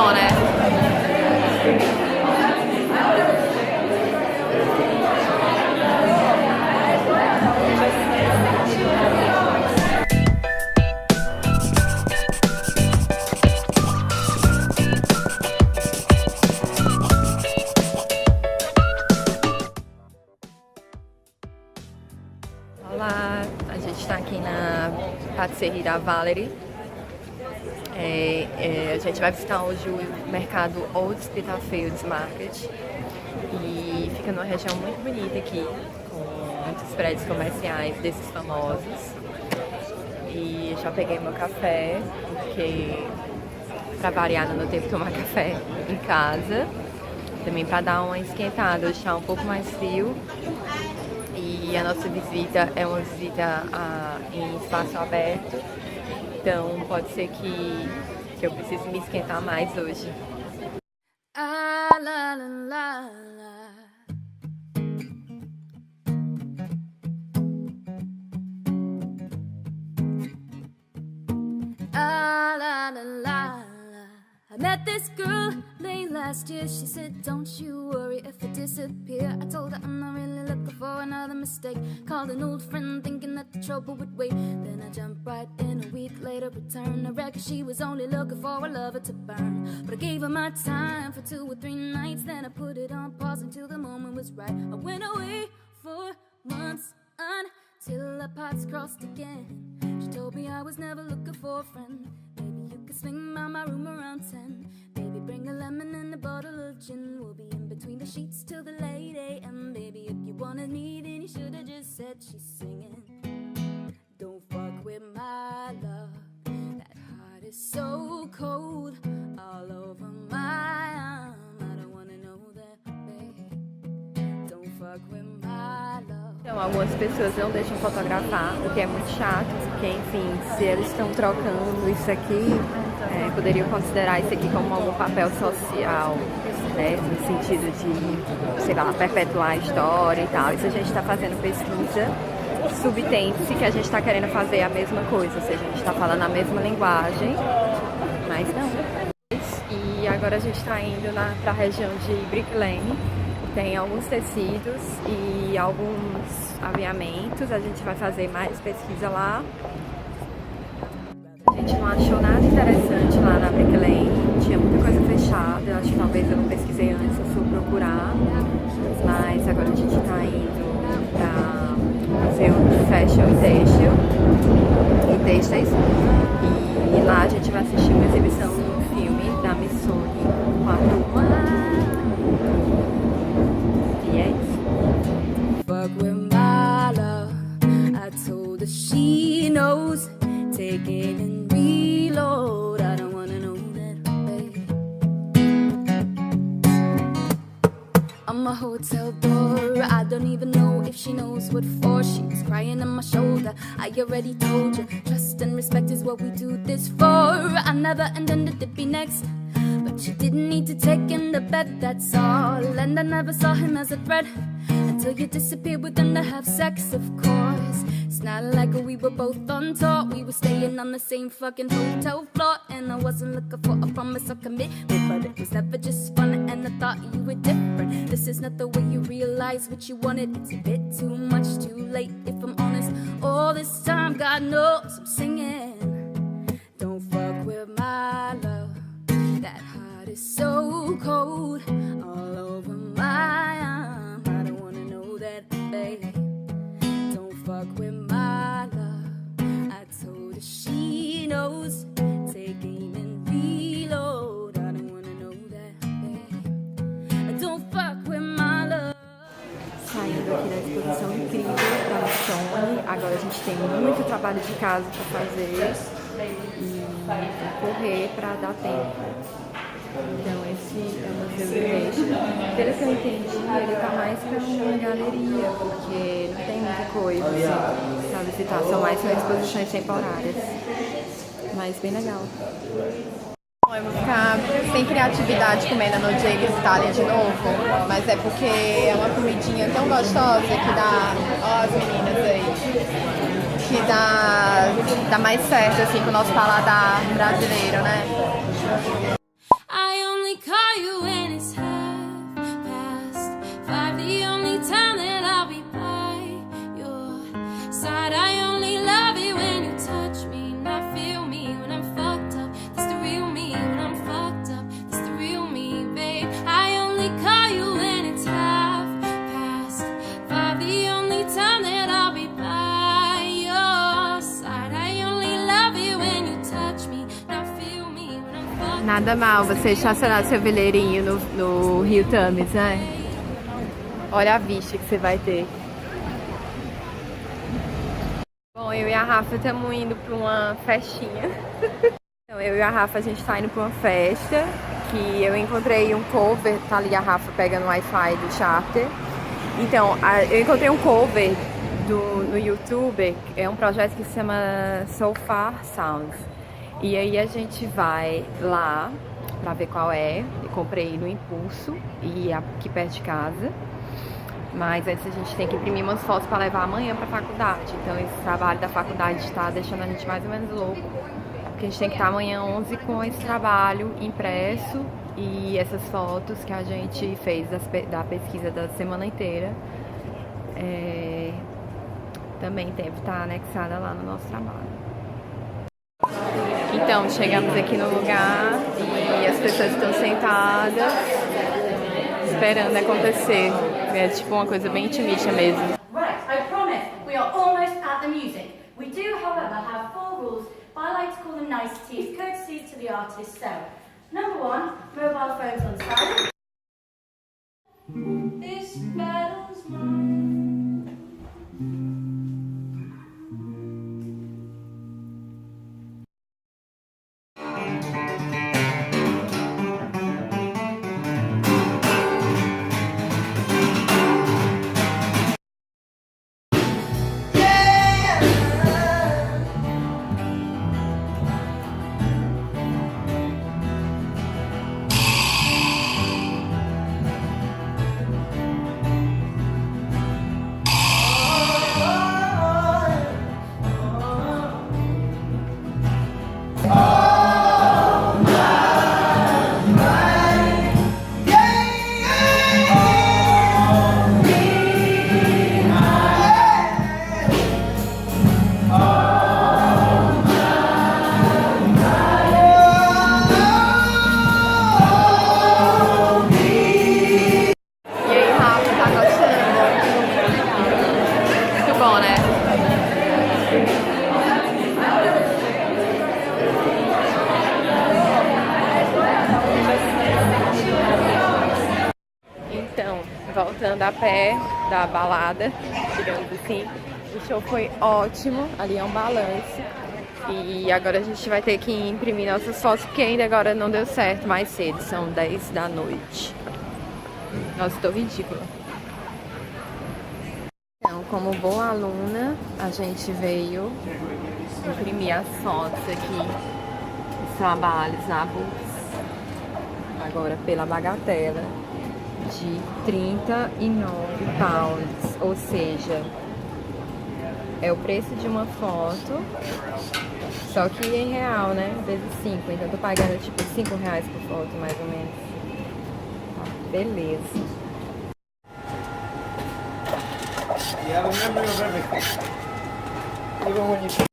bom, né? Olá, a gente está aqui na patisserie da Valerie. A gente vai visitar hoje o mercado Old Spitafields Market e fica numa região muito bonita aqui, com muitos prédios comerciais desses famosos. E já peguei meu café, porque para variar não deu tempo de tomar café em casa, também para dar uma esquentada, hoje está um pouco mais frio. E a nossa visita é uma visita em espaço aberto, então pode ser que eu precise me esquentar mais hoje. Ah, la, la, la, la. Ah, la, la, la, la. I met this girl late last year. She said, don't you worry if I disappear. I told her I'm not really looking for another mistake. Called an old friend thinking that the trouble would wait. Then I jumped right in a week later, returned. I reckon she was only looking for a lover to burn. But I gave her my time for 2 or 3 nights. Then I put it on pause until the moment was right. I went away for months until our paths crossed again. She told me I was never looking for a friend. Maybe you could swing by my room around 10. Baby, bring a lemon and a bottle of gin. We'll be in between the sheets till the late AM. Baby, if you wanted me, then you should have just said she's singing. Don't fuck with my love. That heart is so cold, all over my arm. I don't wanna know that, babe. Don't fuck with my love. Então, algumas pessoas não deixam fotografar, o que é muito chato, porque, enfim, se eles estão trocando isso aqui, poderiam considerar isso aqui como algum papel social, né, no sentido de, sei lá, perpetuar a história e tal. E se a gente está fazendo pesquisa, subtende-se que a gente está querendo fazer a mesma coisa, ou seja, a gente está falando a mesma linguagem, mas não. E agora a gente está indo para a região de Brick Lane. Tem alguns tecidos e alguns aviamentos. A gente vai fazer mais pesquisa lá. A gente não achou nada interessante lá na Brick Lane. Tinha muita coisa fechada. Eu acho que talvez eu não pesquisei antes, eu fui procurar. Mas agora a gente está indo para fazer o Fashion and Textile e lá a gente vai assistir uma exibição do filme da Missoni com a turma. Fuck with my love. I told her she knows. Take it and reload. I don't wanna know that, babe. I'm a hotel door. I don't even know if she knows what for. She's crying on my shoulder. I already told you, trust and respect is what we do this for. I never intended to be next, but you didn't need to take him to bed, that's all. And I never saw him as a threat until you disappeared with them to have sex, of course. It's not like we were both on tour. We were staying on the same fucking hotel floor. And I wasn't looking for a promise or commitment, but it was never just fun and I thought you were different. This is not the way you realize what you wanted. It's a bit too much, too late if I'm honest. All this time, God knows I'm singing. Don't fuck with my love. That heart is so cold, all over my arm. I don't wanna know that, babe. Don't fuck with my love. I told her she knows. Take aim and reload. I don't wanna know that, babe. Don't fuck with my love. Saindo aqui da exposição incrível da Missoni. Agora a gente tem muito trabalho de casa para fazer e correr para dar tempo. Então esse é o museu do Nesse. Pelo que eu entendi, ele tá mais para uma galeria, porque não tem muita coisa assim, para visitar, são exposições temporárias. Mas bem legal. Eu vou ficar sem criatividade comendo no dia eles Itália de novo, mas é porque é uma comidinha tão gostosa que dá, ó as meninas aí, que dá mais certo assim com o nosso paladar brasileiro, né? I Nada mal você estacionar seu veleirinho no Rio Thames, né? Olha a vista que você vai ter. Bom, eu e a Rafa estamos indo para uma festinha. Então, eu e a Rafa, a gente tá indo para uma festa que eu encontrei um cover, tá ali a Rafa pegando o Wi-Fi do charter. Então, eu encontrei um cover no YouTube, é um projeto que se chama Sofar Sounds. E aí a gente vai lá pra ver qual é. Eu comprei no Impulso e aqui perto de casa. Mas antes a gente tem que imprimir umas fotos pra levar amanhã pra faculdade. Então esse trabalho da faculdade tá deixando a gente mais ou menos louco. Porque a gente tem que estar amanhã 11 com esse trabalho impresso e essas fotos que a gente fez da pesquisa da semana inteira. Também deve estar anexada lá no nosso trabalho. Então, chegamos aqui no lugar e as pessoas estão sentadas esperando acontecer. É tipo uma coisa bem intimista mesmo. Right, I promise, we are almost at the music. We do, however, have 4 rules, but I like to call them niceties, courtesies to the artist. So, number 1, mobile phones on silent. This battle's mine. Voltando a pé da balada, digamos assim, o show foi ótimo, ali é um balanço e agora a gente vai ter que imprimir nossas fotos porque ainda agora não deu certo mais cedo, são 10 da noite. Nossa, tô ridícula. Então, como boa aluna, a gente veio imprimir as fotos aqui, os trabalhos na bolsa, agora pela bagatela de 39 pounds, ou seja, é o preço de uma foto, só que em real, né, vezes 5, então eu tô pagando tipo 5 reais por foto, mais ou menos. Tá, beleza. Yeah, remember your everything. Even when you